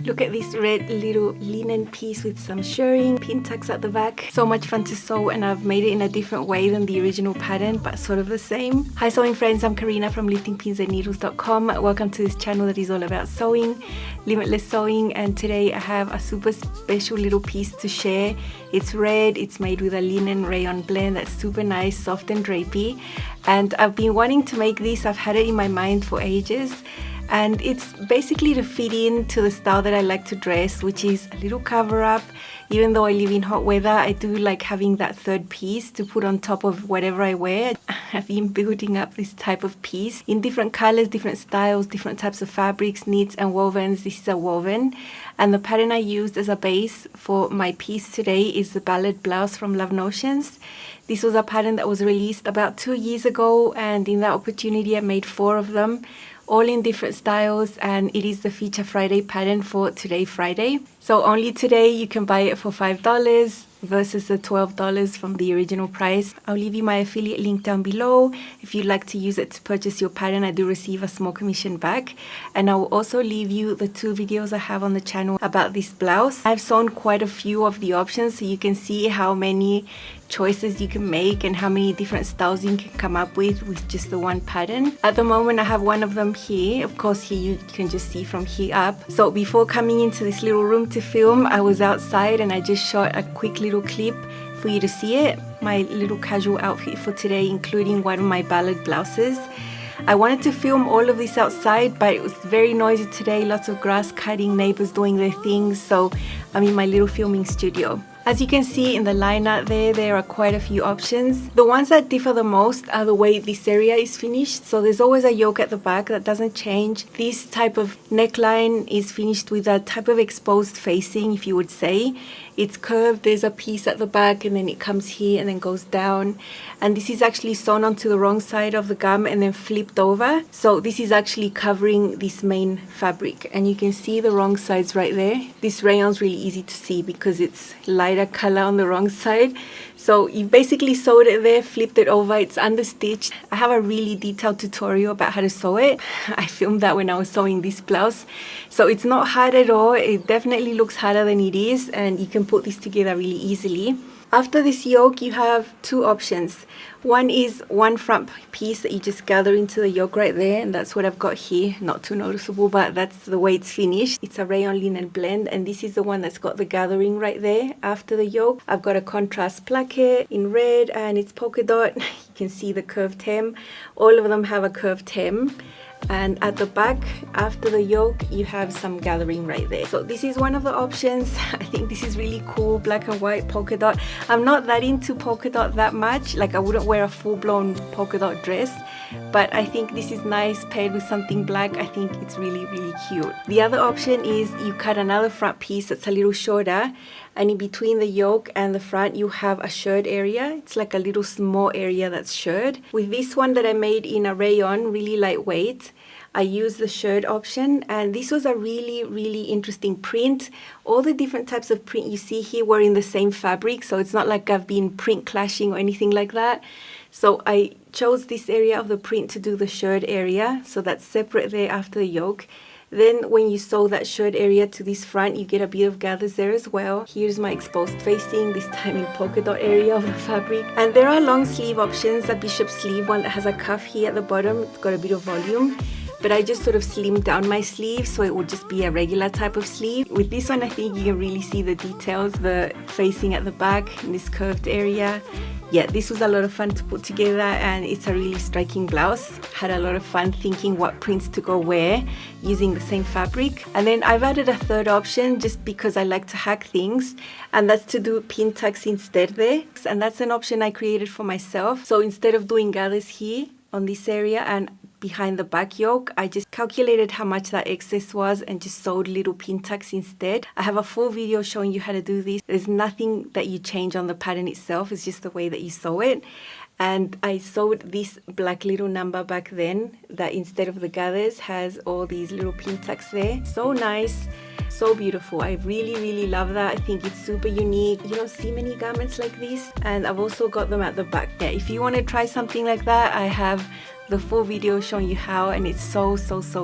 Look at this red little linen piece with some shirring, Pintucks at the back. So much fun to sew, and I've made it in a different way than the original pattern, but sort of the same. Hi sewing friends, I'm Karina from liftingpinsandneedles.com. Welcome to this channel that is all about sewing, limitless sewing, and today I have a super special little piece to share. It's red, it's made with a linen rayon blend that's super nice, soft and drapey, and I've been wanting to make this. I've had it in my mind for ages. And it's basically to fit into the style that I like to dress, which is a little cover up. Even though I live in hot weather, I do like having that third piece to put on top of whatever I wear. I've been building up this type of piece in different colors, different styles, different types of fabrics, knits and wovens. This is a woven, and the pattern I used as a base for my piece today is the Ballad blouse from Love Notions. This was a pattern that was released about 2 years ago, and in that opportunity I made 4 of them, all in different styles, and it is the Feature Friday pattern for today, Friday. So only today you can buy it for $5 versus the $12 from the original price. I'll leave you my affiliate link down below. If you'd like to use it to purchase your pattern, I do receive a small commission back. And I will also leave you the 2 videos I have on the channel about this blouse. I've sewn quite a few of the options, so you can see how many choices you can make and how many different styles you can come up with just the one pattern. At the moment I have one of them here. Of course here you can just see from here up. So before coming into this little room to film, I was outside and I just shot a quick little clip for you to see it. My little casual outfit for today, including one of my ballad blouses. I wanted to film all of this outside, but it was very noisy today, lots of grass cutting, neighbors doing their things, so I'm in my little filming studio. As you can see in the line art there are quite a few options. The ones that differ the most are the way this area is finished. So there's always a yoke at the back that doesn't change. This type of neckline is finished with a type of exposed facing, if you would say. It's curved, there's a piece at the back, and then it comes here and then goes down. And this is actually sewn onto the wrong side of the gum and then flipped over. So this is actually covering this main fabric. And you can see the wrong sides right there. This rayon's really easy to see because it's lighter color on the wrong side. So you basically sewed it there, flipped it over, it's understitched. I have a really detailed tutorial about how to sew it. I filmed that when I was sewing this blouse. So it's not hard at all. It definitely looks harder than it is, and you can put this together really easily. After this yoke, you have 2 options. One is one front piece that you just gather into the yoke right there, and that's what I've got here. Not too noticeable, but that's the way it's finished. It's a rayon linen blend, and this is the one that's got the gathering right there after the yoke. I've got a contrast placket in red, and it's polka dot. You can see the curved hem. All of them have a curved hem. And at the back, after the yoke, you have some gathering right there. So this is one of the options. I think this is really cool, black and white polka dot. I'm not that into polka dot that much. Like I wouldn't wear a full-blown polka dot dress, but I think this is nice paired with something black. I think it's really, really cute. The other option is you cut another front piece that's a little shorter, and in between the yoke and the front you have a shirred area. It's like a little small area that's shirred. With this one that I made in a rayon, really lightweight, I used the shirred option, and this was a really, really interesting print. All the different types of print you see here were in the same fabric, so it's not like I've been print clashing or anything like that. So I chose this area of the print to do the shirred area, so that's separate there after the yoke. Then when you sew that shirred area to this front, you get a bit of gathers there as well. Here's my exposed facing, this time in polka dot area of the fabric. And there are long sleeve options, a bishop sleeve, one that has a cuff here at the bottom. It's got a bit of volume. But I just sort of slimmed down my sleeve so it would just be a regular type of sleeve. With this one, I think you can really see the details, the facing at the back in this curved area. Yeah, this was a lot of fun to put together, and it's a really striking blouse. Had a lot of fun thinking what prints to go wear using the same fabric. And then I've added a third option just because I like to hack things, and that's to do Pintucks instead there. And that's an option I created for myself. So instead of doing gathers here on this area and behind the back yoke, I just calculated how much that excess was and just sewed little Pintucks instead. I have a full video showing you how to do this. There's nothing that you change on the pattern itself, it's just the way that you sew it. And I sewed this black little number back then that instead of the gathers has all these little Pintucks there. So nice, so beautiful. I really love that. I think it's super unique. You don't see many garments like this, and I've also got them at the back. Yeah, if you want to try something like that, I have the full video showing you how, and it's so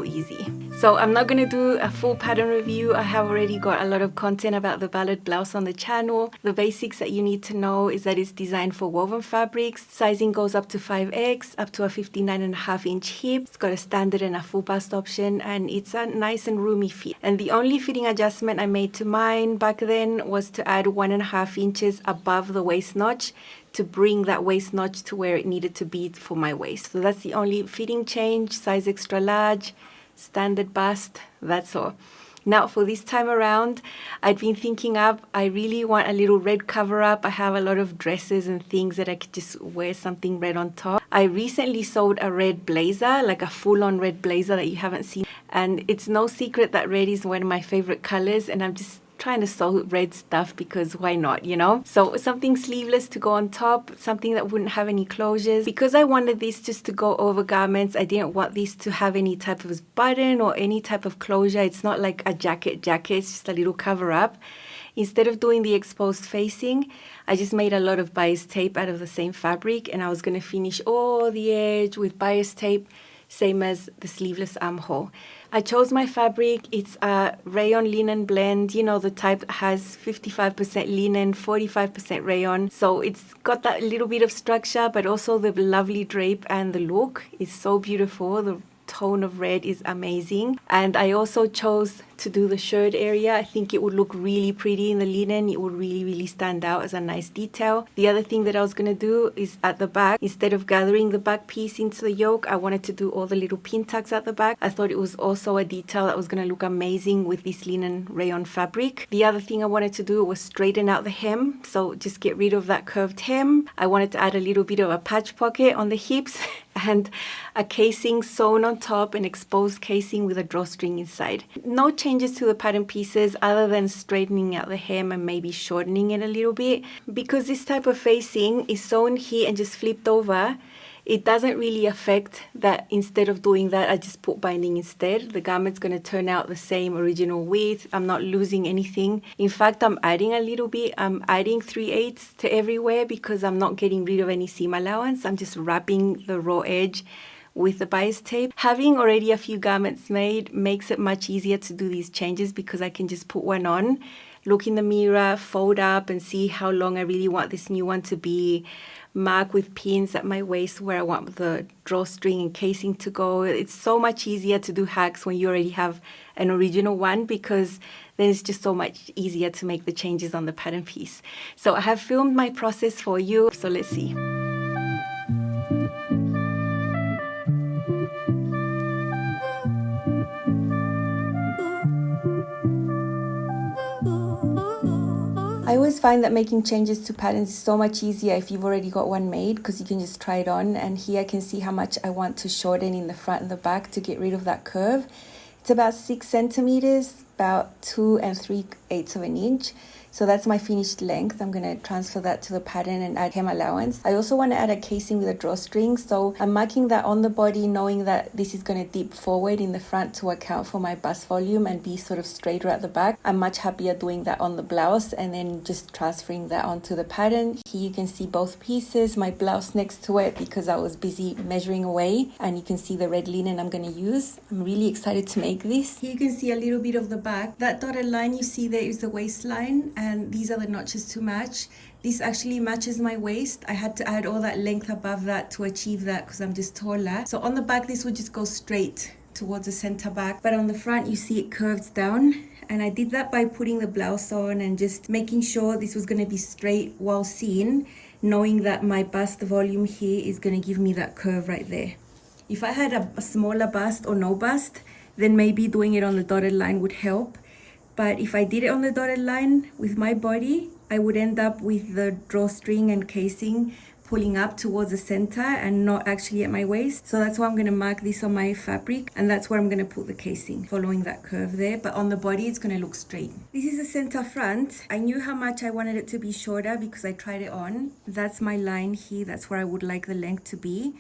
easy. So I'm not gonna do a full pattern review. I have already got a lot of content about the Ballad blouse on the channel. The basics that you need to know is that it's designed for woven fabrics. Sizing goes up to 5X, up to a 59.5-inch hip. It's got a standard and a full bust option, and it's a nice and roomy fit. And the only fitting adjustment I made to mine back then was to add 1.5 inches above the waist notch to bring that waist notch to where it needed to be for my waist. So that's the only fitting change. Size extra large, standard bust, that's all. Now for this time around, I'd been thinking up, I really want a little red cover up. I have a lot of dresses and things that I could just wear something red on top. I recently sewed a red blazer, like a full-on red blazer that you haven't seen. And it's no secret that red is one of my favorite colors, and I'm just trying to sew red stuff because why not, you know? So something sleeveless to go on top, something that wouldn't have any closures. Because I wanted this just to go over garments, I didn't want this to have any type of button or any type of closure. It's not like a jacket, it's just a little cover up. Instead of doing the exposed facing, I just made a lot of bias tape out of the same fabric, and I was going to finish all the edge with bias tape, same as the sleeveless armhole. I chose my fabric. It's a rayon linen blend, you know, the type that has 55% linen, 45% rayon. So it's got that little bit of structure, but also the lovely drape, and the look is so beautiful. The tone of red is amazing. And I also chose to do the shirt area. I think it would look really pretty in the linen. It would really stand out as a nice detail. The other thing that I was going to do is at the back, instead of gathering the back piece into the yoke, I wanted to do all the little pintucks at the back. I thought it was also a detail that was going to look amazing with this linen rayon fabric. The other thing I wanted to do was straighten out the hem, so just get rid of that curved hem. I wanted to add a little bit of a patch pocket on the hips and a casing sewn on top, an exposed casing with a drawstring inside. No changes to the pattern pieces other than straightening out the hem and maybe shortening it a little bit. Because this type of facing is sewn here and just flipped over, it doesn't really affect that. Instead of doing that, I just put binding instead. The garment's going to turn out the same original width. I'm not losing anything. In fact, I'm adding a little bit. I'm adding 3/8 to everywhere because I'm not getting rid of any seam allowance. I'm just wrapping the raw edge with the bias tape. Having already a few garments made makes it much easier to do these changes because I can just put one on, look in the mirror, fold up and see how long I really want this new one to be, mark with pins at my waist where I want the drawstring and casing to go. It's so much easier to do hacks when you already have an original one, because then it's just so much easier to make the changes on the pattern piece. So I have filmed my process for you, so let's see. I always find that making changes to patterns is so much easier if you've already got one made, because you can just try it on. And here I can see how much I want to shorten in the front and the back to get rid of that curve. It's about 6 centimeters, about 2 3/8 of an inch. So that's my finished length. I'm going to transfer that to the pattern and add hem allowance. I also want to add a casing with a drawstring. So I'm marking that on the body, knowing that this is going to dip forward in the front to account for my bust volume and be sort of straighter at the back. I'm much happier doing that on the blouse and then just transferring that onto the pattern. Here you can see both pieces, my blouse next to it because I was busy measuring away, and you can see the red linen I'm going to use. I'm really excited to make this. Here you can see a little bit of the back. That dotted line you see there is the waistline, and these are the notches to match. This actually matches my waist. I had to add all that length above that to achieve that because I'm just taller. So on the back, this would just go straight towards the center back, but on the front you see it curves down, and I did that by putting the blouse on and just making sure this was going to be straight while seen, knowing that my bust volume here is going to give me that curve right there. If I had a smaller bust or no bust, then maybe doing it on the dotted line would help. But if I did it on the dotted line with my body, I would end up with the drawstring and casing pulling up towards the center and not actually at my waist. So that's why I'm going to mark this on my fabric, and that's where I'm going to put the casing, following that curve there. But on the body, it's going to look straight. This is the center front. I knew how much I wanted it to be shorter because I tried it on. That's my line here. That's where I would like the length to be.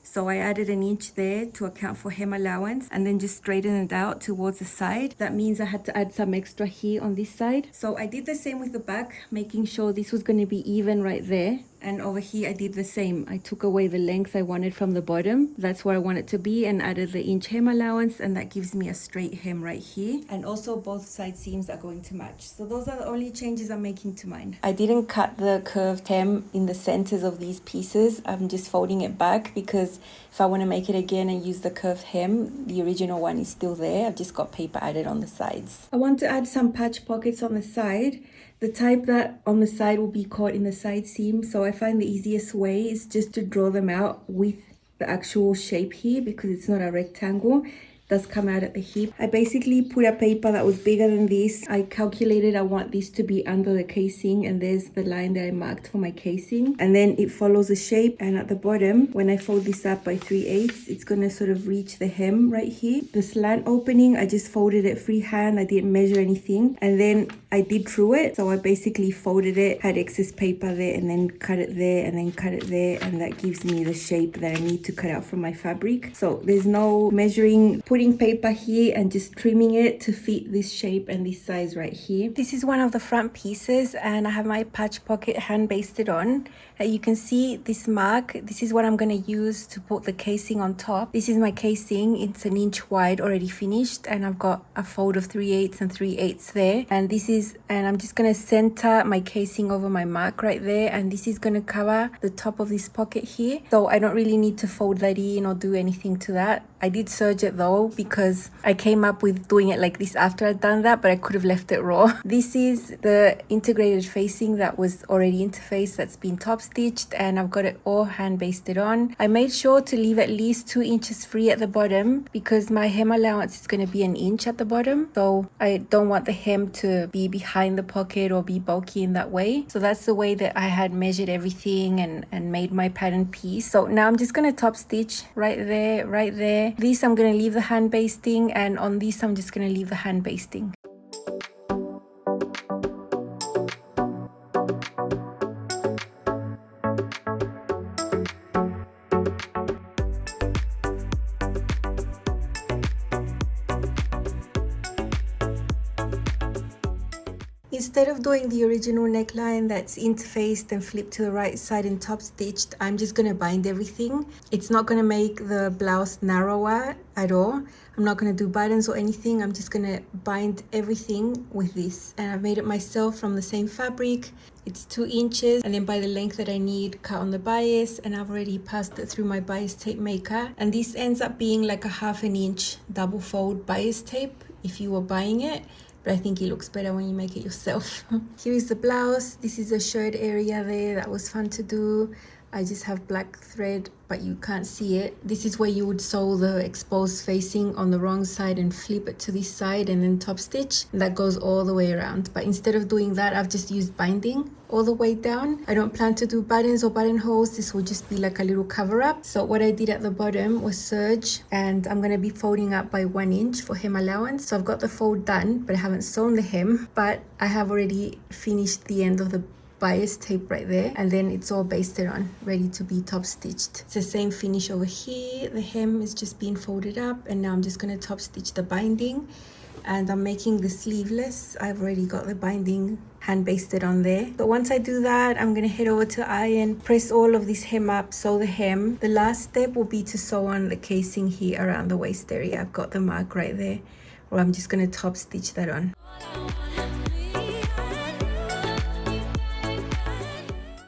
So I added an inch there to account for hem allowance, and then just straighten it out towards the side. That means I had to add some extra here on this side. So I did the same with the back, making sure this was going to be even right there. And over here I did the same. I took away the length I wanted from the bottom. That's where I want it to be, and added the inch hem allowance, and that gives me a straight hem right here. And also both side seams are going to match. So those are the only changes I'm making to mine. I didn't cut the curved hem in the centers of these pieces. I'm just folding it back because if I want to make it again and use the curved hem, the original one is still there. I've just got paper added on the sides. I want to add some patch pockets on the side. The type that on the side will be caught in the side seam. So I find the easiest way is just to draw them out with the actual shape here, because it's not a rectangle. Does come out at the hip. I basically put a paper that was bigger than this. I calculated I want this to be under the casing, and there's the line that I marked for my casing, and then it follows the shape. And at the bottom, when I fold this up by 3/8, it's gonna sort of reach the hem right here. The slant opening, I just folded it freehand. I didn't measure anything, and then I did through it. So I basically folded it, had excess paper there, and then cut it there, and then cut it there, and that gives me the shape that I need to cut out from my fabric. So there's no measuring, putting paper here and just trimming it to fit this shape and this size right here. This is one of the front pieces, and I have my patch pocket hand basted on. You can see this mark. This is what I'm going to use to put the casing on top. This is my casing. It's 1 inch wide, already finished, and I've got a fold of 3/8 and 3/8 there. And I'm just going to center my casing over my mark right there, and this is going to cover the top of this pocket here. So I don't really need to fold that in or do anything to that. I did serge it though, because I came up with doing it like this after I'd done that, but I could have left it raw. This is the integrated facing that was already interfaced, that's been top stitched, and I've got it all hand basted on. I made sure to leave at least 2 inches free at the bottom, because my hem allowance is going to be 1 inch at the bottom. So I don't want the hem to be behind the pocket or be bulky in that way. So that's the way that I had measured everything and made my pattern piece. So now I'm just going to top stitch right there, right there. This I'm going to leave the hand basting, and on this I'm just going to leave the hand basting. Instead of doing the original neckline that's interfaced and flipped to the right side and top stitched, I'm just going to bind everything. It's not going to make the blouse narrower at all. I'm not going to do buttons or anything. I'm just going to bind everything with this. And I've made it myself from the same fabric. It's 2 inches, and then by the length that I need, cut on the bias, and I've already passed it through my bias tape maker. And this ends up being like a 1/2 inch double fold bias tape if you were buying it. But I think it looks better when you make it yourself. Here is the blouse. This is a shirt area there. That was fun to do. I just have black thread, but you can't see it. This is where you would sew the exposed facing on the wrong side and flip it to this side and then top stitch. And that goes all the way around. But instead of doing that, I've just used binding all the way down. I don't plan to do buttons or buttonholes. This will just be like a little cover up. So what I did at the bottom was serge, and I'm going to be folding up by 1 inch for hem allowance. So I've got the fold done, but I haven't sewn the hem. But I have already finished the end of the bias tape right there, and then it's all basted on, ready to be top stitched. It's the same finish over here. The hem is just being folded up, and now I'm just going to top stitch the binding. And I'm making the sleeveless. I've already got the binding hand basted on there. So once I do that, I'm going to head over to iron, press all of this hem up, sew the hem. The last step will be to sew on the casing here around the waist area. I've got the mark right there, or I'm just going to top stitch that on.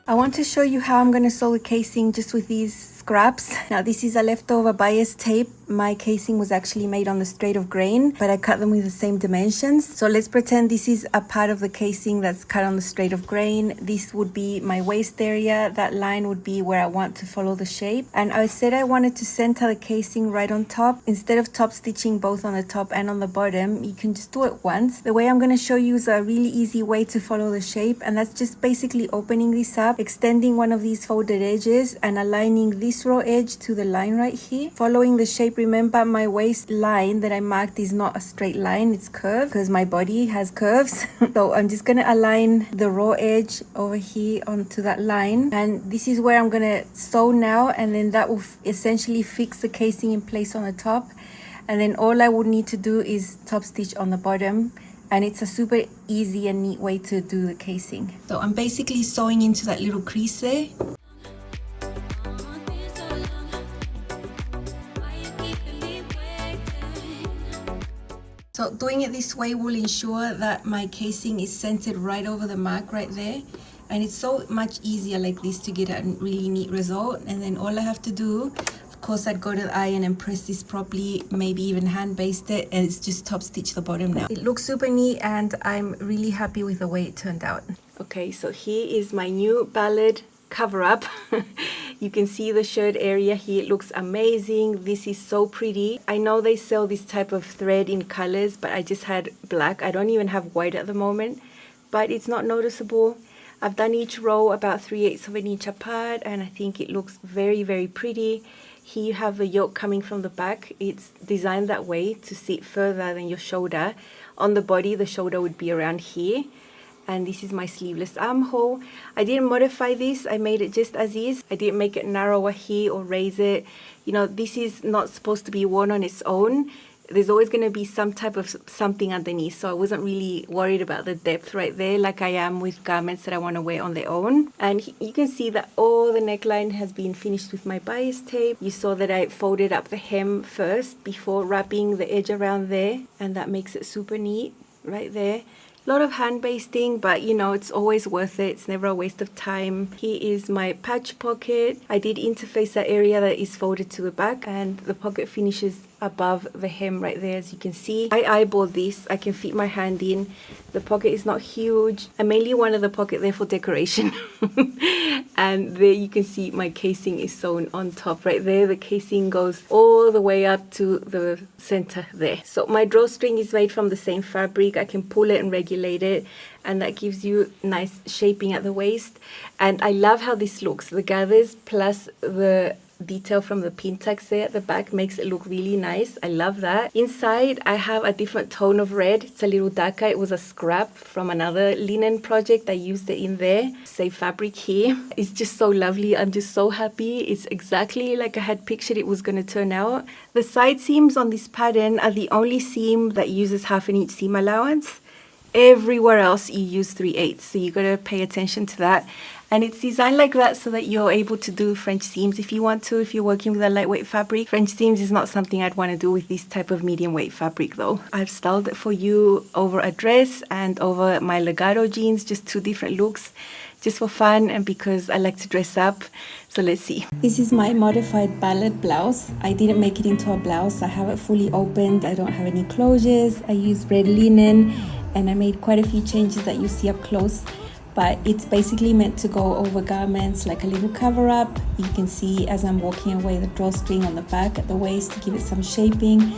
I want to show you how I'm going to sew the casing just with these scraps. Now this is a leftover bias tape. My casing was actually made on the straight of grain, but I cut them with the same dimensions. So let's pretend this is a part of the casing that's cut on the straight of grain. This would be my waist area. That line would be where I want to follow the shape. And I said I wanted to center the casing right on top. Instead of top stitching both on the top and on the bottom, you can just do it once. The way I'm going to show you is a really easy way to follow the shape, and that's just basically opening this up, extending one of these folded edges and aligning this raw edge to the line right here, following the shape. Remember, my waist line that I marked is not a straight line, it's curved because my body has curves. So I'm just going to align the raw edge over here onto that line, and this is where I'm going to sew now, and then that will essentially fix the casing in place on the top. And then all I would need to do is top stitch on the bottom, and it's a super easy and neat way to do the casing. So I'm basically sewing into that little crease there. So doing it this way will ensure that my casing is centered right over the mark right there. And it's so much easier like this to get a really neat result. And then all I have to do, of course, I'd go to the iron and press this properly, maybe even hand baste it, and it's just top stitch the bottom now. It looks super neat and I'm really happy with the way it turned out. Okay, so here is my new Ballad cover up. You can see the shirt area here. It looks amazing. This is so pretty. I know they sell this type of thread in colors, but I just had black. I don't even have white at the moment, but it's not noticeable. I've done each row about 3/8 of an inch apart, and I think it looks very, very pretty. Here you have the yoke coming from the back. It's designed that way to sit further than your shoulder. On the body, the shoulder would be around here. And this is my sleeveless armhole. I didn't modify this, I made it just as is. I didn't make it narrower here or raise it. You know, this is not supposed to be worn on its own. There's always going to be some type of something underneath, so I wasn't really worried about the depth right there like I am with garments that I want to wear on their own. And you can see that all the neckline has been finished with my bias tape. You saw that I folded up the hem first before wrapping the edge around there, and that makes it super neat right there. A lot of hand basting, but you know, it's always worth it. It's never a waste of time. Here is my patch pocket. I did interface that area that is folded to the back, and the pocket finishes above the hem right there, as you can see. I eyeballed this. I can fit my hand in. The pocket is not huge. I mainly wanted the pocket there for decoration. And there you can see my casing is sewn on top right there. The casing goes all the way up to the center there. So my drawstring is made from the same fabric. I can pull it and regulate it, and that gives you nice shaping at the waist. And I love how this looks. The gathers plus the detail from the Pintucks there at the back makes it look really nice. I love that. Inside I have a different tone of red. It's a little darker. It was a scrap from another linen project. I used it in there. Same fabric here. It's just so lovely. I'm just so happy. It's exactly like I had pictured it was going to turn out. The side seams on this pattern are the only seam that uses 1/2 inch seam allowance. Everywhere else you use 3/8, so you got to pay attention to that. And it's designed like that so that you're able to do French seams if you want to, if you're working with a lightweight fabric. French seams is not something I'd want to do with this type of medium weight fabric though. I've styled it for you over a dress and over my legato jeans, just 2 different looks, just for fun and because I like to dress up. So let's see. This is my modified ballad blouse. I didn't make it into a blouse. I have it fully opened. I don't have any closures. I use red linen, and I made quite a few changes that you see up close. But it's basically meant to go over garments like a little cover up. You can see as I'm walking away the drawstring on the back at the waist to give it some shaping.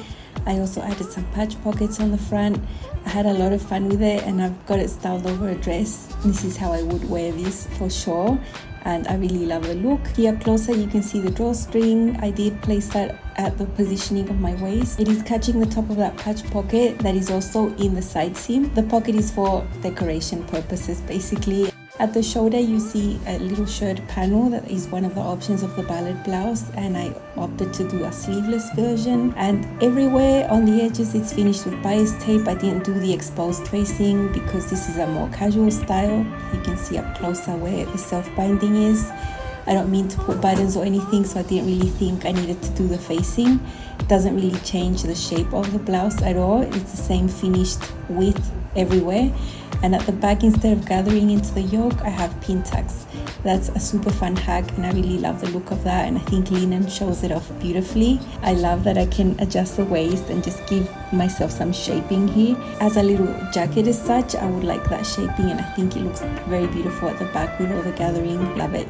I also added some patch pockets on the front. I had a lot of fun with it, and I've got it styled over a dress. This is how I would wear this for sure, and I really love the look. Here closer you can see the drawstring. I did place that at the positioning of my waist. It is catching the top of that patch pocket that is also in the side seam. The pocket is for decoration purposes basically. At the shoulder you see a little shirt panel that is one of the options of the ballad blouse, and I opted to do a sleeveless version. And everywhere on the edges it's finished with bias tape. I didn't do the exposed facing because this is a more casual style. You can see up closer where the self-binding is. I don't mean to put buttons or anything, so I didn't really think I needed to do the facing. It doesn't really change the shape of the blouse at all. It's the same finished width everywhere. And at the back, instead of gathering into the yoke, I have Pintucks. That's a super fun hack, and I really love the look of that, and I think linen shows it off beautifully. I love that I can adjust the waist and just give myself some shaping here. As a little jacket as such, I would like that shaping, and I think it looks very beautiful at the back with all the gathering. Love it.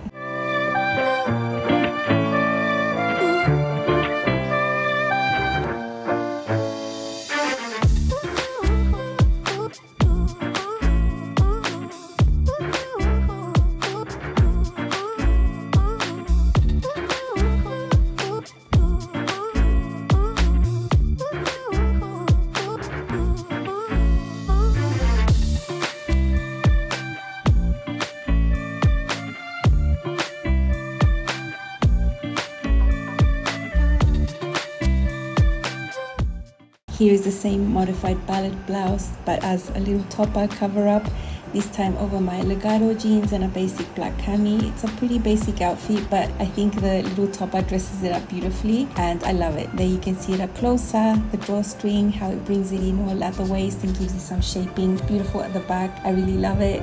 Here is the same modified ballad blouse, but as a little topper cover up, this time over my legato jeans and a basic black cami. It's a pretty basic outfit, but I think the little topper dresses it up beautifully and I love it. There you can see it up closer, the drawstring, how it brings it in all at the waist and gives you some shaping. Beautiful at the back. I really love it.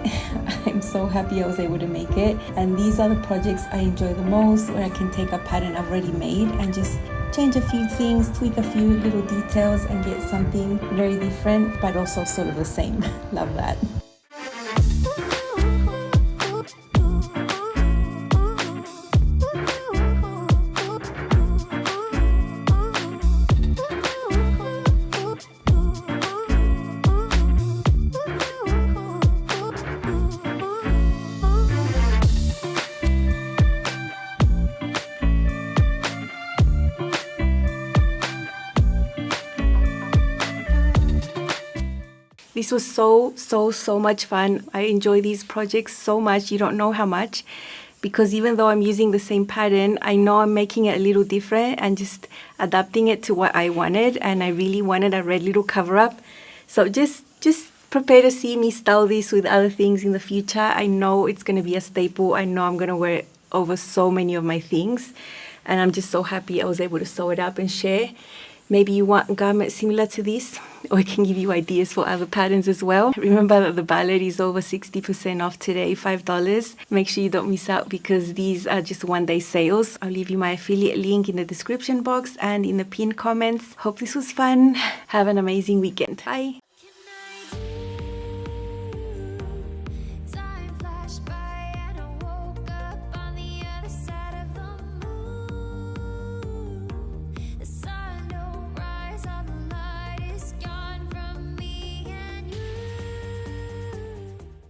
I'm so happy I was able to make it. And these are the projects I enjoy the most, where I can take a pattern I've already made and just change a few things, tweak a few little details and get something very different, but also sort of the same. Love that. This was so much fun. I enjoy these projects so much. You don't know how much, because even though I'm using the same pattern, I know I'm making it a little different and just adapting it to what I wanted. And I really wanted a red little cover up. So just prepare to see me style this with other things in the future. I know it's going to be a staple. I know I'm going to wear it over so many of my things. And I'm just so happy I was able to sew it up and share. Maybe you want a garment similar to this, or I can give you ideas for other patterns as well. Remember that the Ballad is over 60% off today, $5. Make sure you don't miss out, because these are just one-day sales. I'll leave you my affiliate link in the description box and in the pinned comments. Hope this was fun. Have an amazing weekend. Bye.